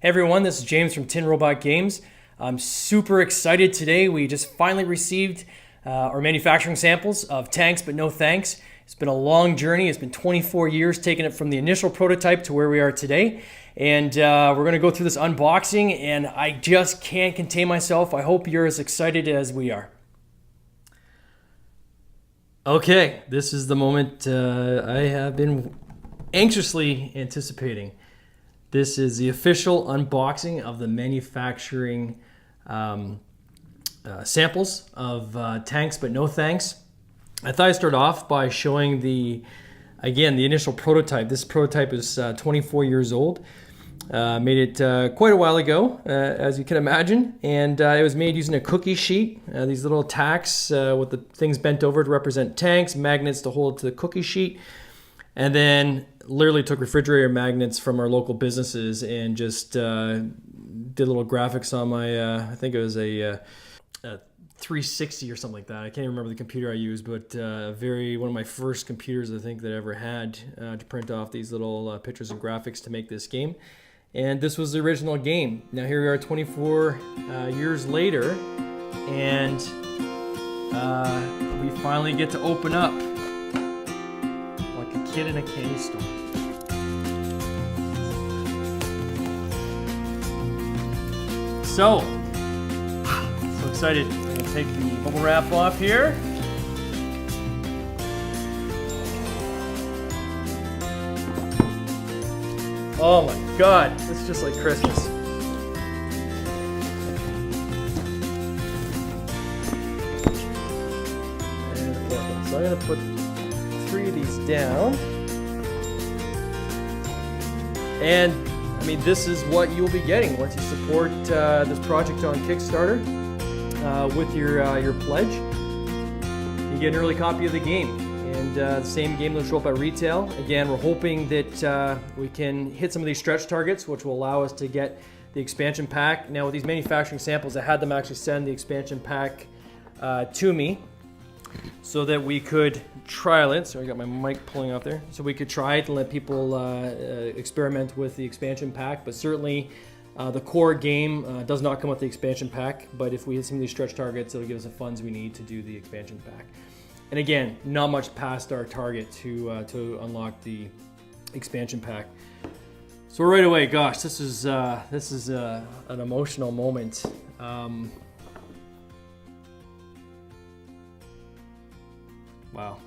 Hey everyone, this is James from Tin Robot Games. I'm super excited today. We just finally received our manufacturing samples of Tanks But No Thanks. It's been a long journey. It's been 24 years taking it from the initial prototype to where we are today. And we're going to go through this unboxing, and I just can't contain myself. I hope you're as excited as we are. Okay, this is the moment I have been anxiously anticipating. This is the official unboxing of the manufacturing samples of Tanks But No Thanks. I thought I'd start off by showing the initial prototype. This prototype is 24 years old. Made it quite a while ago, as you can imagine, and it was made using a cookie sheet. These little tacks with the things bent over to represent tanks, magnets to hold to the cookie sheet, and then literally took refrigerator magnets from our local businesses and just did little graphics on my, I think it was a 360 or something like that. I can't even remember the computer I used, but one of my first computers I think that I ever had to print off these little pictures and graphics to make this game. And this was the original game. Now here we are 24 years later, and we finally get to open up like a kid in a candy store. So excited. I'm gonna take the bubble wrap off here. Oh my God, this is just like Christmas. So I'm gonna put 3 of these down. And I mean, this is what you'll be getting once you support this project on Kickstarter with your pledge. You get an early copy of the game. And the same game will show up at retail. Again, we're hoping that we can hit some of these stretch targets, which will allow us to get the expansion pack. Now with these manufacturing samples, I had them actually send the expansion pack to me so that we could trial it. So I got my mic pulling off there. So we could try it and let people experiment with the expansion pack. But certainly the core game does not come with the expansion pack. But if we hit some of these stretch targets, it'll give us the funds we need to do the expansion pack. And again, not much past our target to unlock the expansion pack. So right away, gosh, this is an emotional moment. Wow.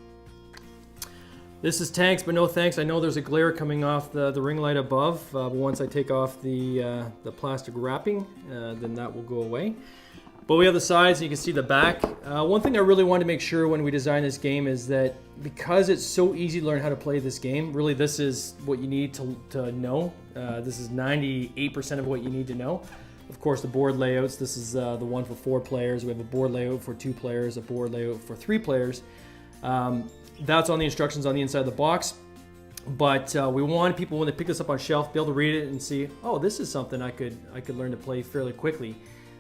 This is Tanks But No Thanks. I know there's a glare coming off the ring light above, but once I take off the plastic wrapping, then that will go away. But we have the sides, and you can see the back. One thing I really wanted to make sure when we designed this game is that because it's so easy to learn how to play this game, really this is what you need to know. This is 98% of what you need to know. Of course, the board layouts. This is the one for 4 players. We have a board layout for 2 players, a board layout for 3 players. That's on the instructions on the inside of the box. But we wanted people, when they pick this up on shelf, be able to read it and see, oh, this is something I could learn to play fairly quickly.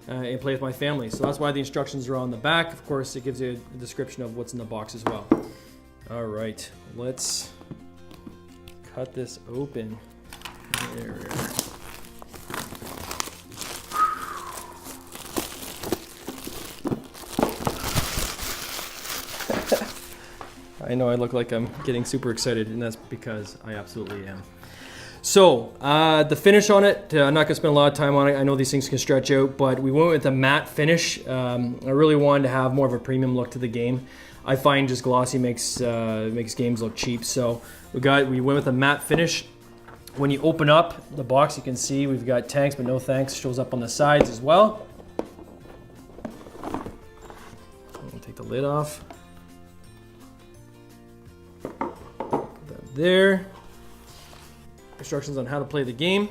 And play with my family. So that's why the instructions are on the back. Of course, it gives you a description of what's in the box as well. All right, let's cut this open. There we are. I know I look like I'm getting super excited, and that's because I absolutely am. So, the finish on it, I'm not going to spend a lot of time on it. I know these things can stretch out, but we went with a matte finish. I really wanted to have more of a premium look to the game. I find just glossy makes games look cheap. So we went with a matte finish. When you open up the box, you can see we've got Tanks But No Thanks shows up on the sides as well. I'll take the lid off. Put that there. Instructions on how to play the game.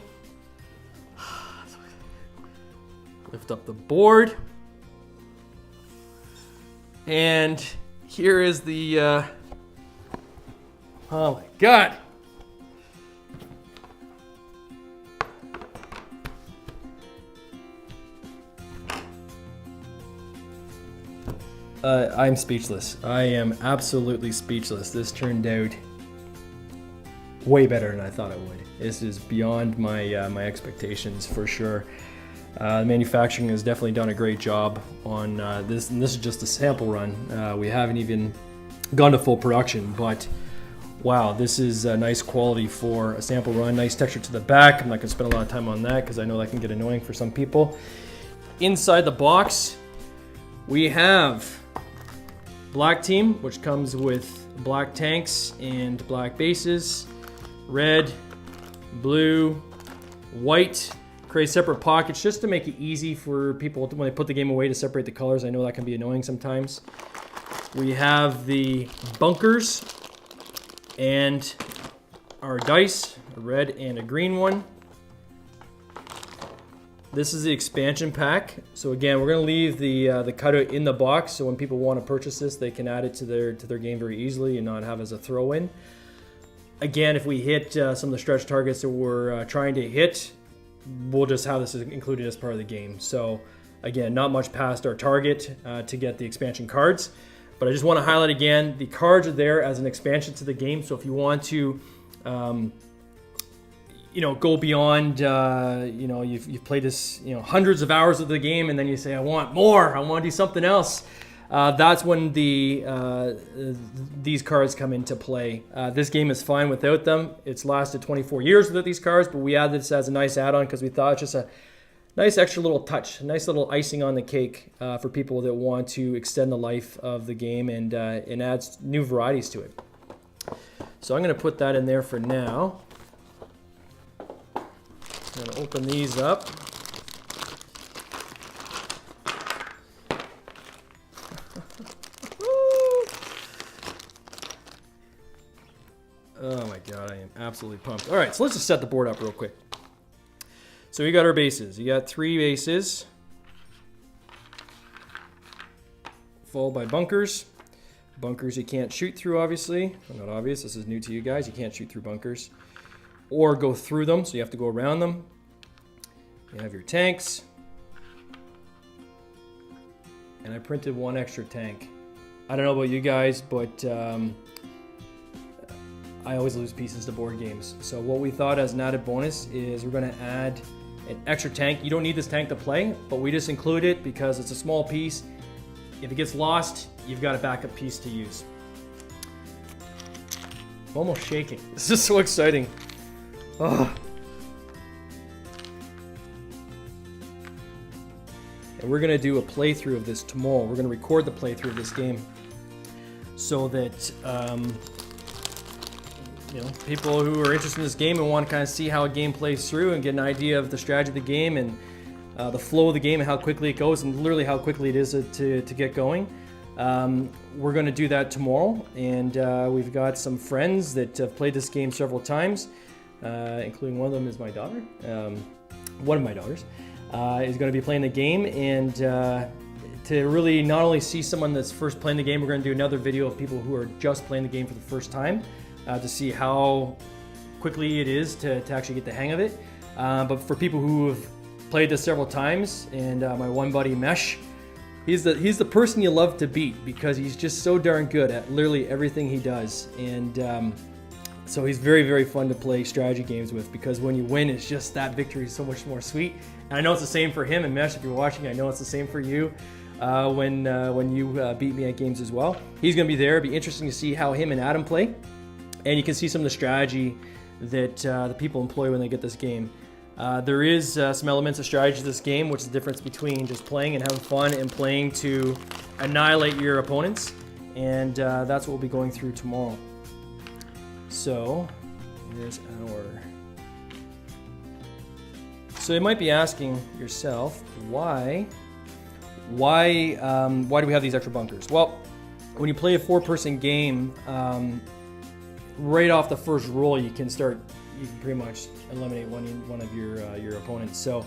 Lift up the board. And here is the, oh my God. I'm speechless. I am absolutely speechless. This turned out way better than I thought it would. This is beyond my my expectations for sure. Manufacturing has definitely done a great job on this, and this is just a sample run. We haven't even gone to full production, but wow, this is a nice quality for a sample run. Nice texture to the back. I'm not gonna spend a lot of time on that because I know that can get annoying for some people. Inside the box, we have Black Team, which comes with black tanks and black bases, red, blue, white. Create separate pockets just to make it easy for people when they put the game away to separate the colors. I know that can be annoying sometimes. We have the bunkers and our dice, a red and a green one. This is the expansion pack. So again, we're going to leave the cutout in the box, so when people want to purchase this, they can add it to their game very easily and not have as a throw-in. Again, if we hit some of the stretch targets that we're trying to hit, we'll just have this included as part of the game. So again, not much past our target to get the expansion cards. But I just want to highlight again, the cards are there as an expansion to the game. So if you want to, go beyond, you've played this, hundreds of hours of the game, and then you say, I want more, I want to do something else. That's when these cards come into play. This game is fine without them. It's lasted 24 years without these cards, but we added this as a nice add-on because we thought it's just a nice extra little touch, a nice little icing on the cake for people that want to extend the life of the game and adds new varieties to it. So I'm going to put that in there for now. I'm going to open these up. Oh my god, I am absolutely pumped. All right, so let's just set the board up real quick. So we got our bases. You got 3 bases, followed by bunkers. Bunkers you can't shoot through, obviously. Well, not obvious, this is new to you guys. You can't shoot through bunkers or go through them, so you have to go around them. You have your tanks. And I printed 1 extra tank. I don't know about you guys, but I always lose pieces to board games. So what we thought as an added bonus is we're going to add an extra tank. You don't need this tank to play, but we just include it because it's a small piece. If it gets lost, you've got a backup piece to use. I'm almost shaking. This is so exciting. Oh. And we're going to do a playthrough of this tomorrow. We're going to record the playthrough of this game so that people who are interested in this game and want to kind of see how a game plays through and get an idea of the strategy of the game and the flow of the game and how quickly it goes and literally how quickly it is to get going. We're going to do that tomorrow, and we've got some friends that have played this game several times, including one of them is my daughter. One of my daughters is going to be playing the game, and to really not only see someone that's first playing the game, we're going to do another video of people who are just playing the game for the first time. To see how quickly it is to actually get the hang of it. But for people who have played this several times, and my one buddy Mesh, he's the person you love to beat because he's just so darn good at literally everything he does. And so he's very, very fun to play strategy games with because when you win, it's just that victory is so much more sweet. And I know it's the same for him, and Mesh, if you're watching, I know it's the same for you when you beat me at games as well. He's going to be there. It'll be interesting to see how him and Adam play. And you can see some of the strategy that the people employ when they get this game. There is some elements of strategy to this game, which is the difference between just playing and having fun and playing to annihilate your opponents. And that's what we'll be going through tomorrow. So, here's our... So you might be asking yourself, why do we have these extra bunkers? Well, when you play a 4-person game, right off the first roll, you can pretty much eliminate one of your opponents. So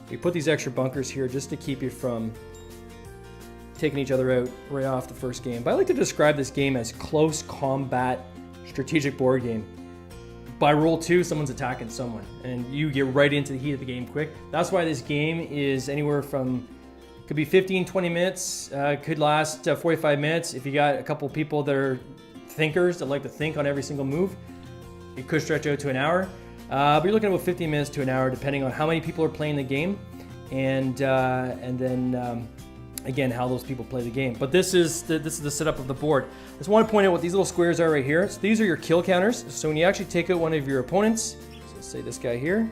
we put these extra bunkers here just to keep you from taking each other out right off the first game. But I like to describe this game as close combat strategic board game. By roll 2, someone's attacking someone, and you get right into the heat of the game quick. That's why this game is anywhere from, could be 15, 20 minutes, could last 45 minutes. If you got a couple people that are thinkers that like to think on every single move, It could stretch out to an hour, but you're looking at about 15 minutes to an hour, depending on how many people are playing the game, and then again how those people play the game. But this is the setup of the board. I just want to point out what these little squares are right here. So these are your kill counters. So when you actually take out one of your opponents, so say this guy here,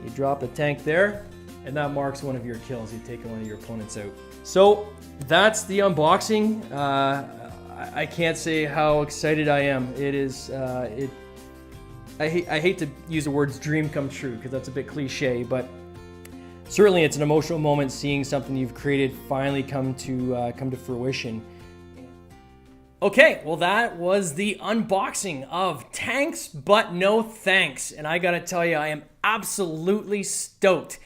you drop the tank there, and that marks one of your kills. You take one of your opponents out. So that's the unboxing. I can't say how excited I am. It is. I hate to use the words "dream come true" because that's a bit cliche, but certainly it's an emotional moment seeing something you've created finally come to fruition. Okay, well that was the unboxing of Tanks But No Thanks, and I gotta tell you, I am absolutely stoked.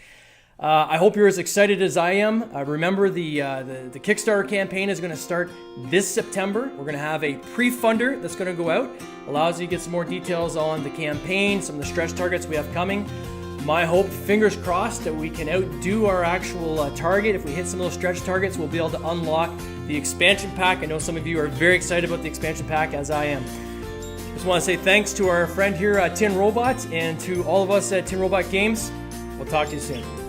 I hope you're as excited as I am. Remember, the Kickstarter campaign is going to start this September. We're going to have a pre-funder that's going to go out. Allows you to get some more details on the campaign, some of the stretch targets we have coming. My hope, fingers crossed, that we can outdo our actual target. If we hit some of those stretch targets, we'll be able to unlock the expansion pack. I know some of you are very excited about the expansion pack, as I am. Just want to say thanks to our friend here, Tin Robot, and to all of us at Tin Robot Games. We'll talk to you soon.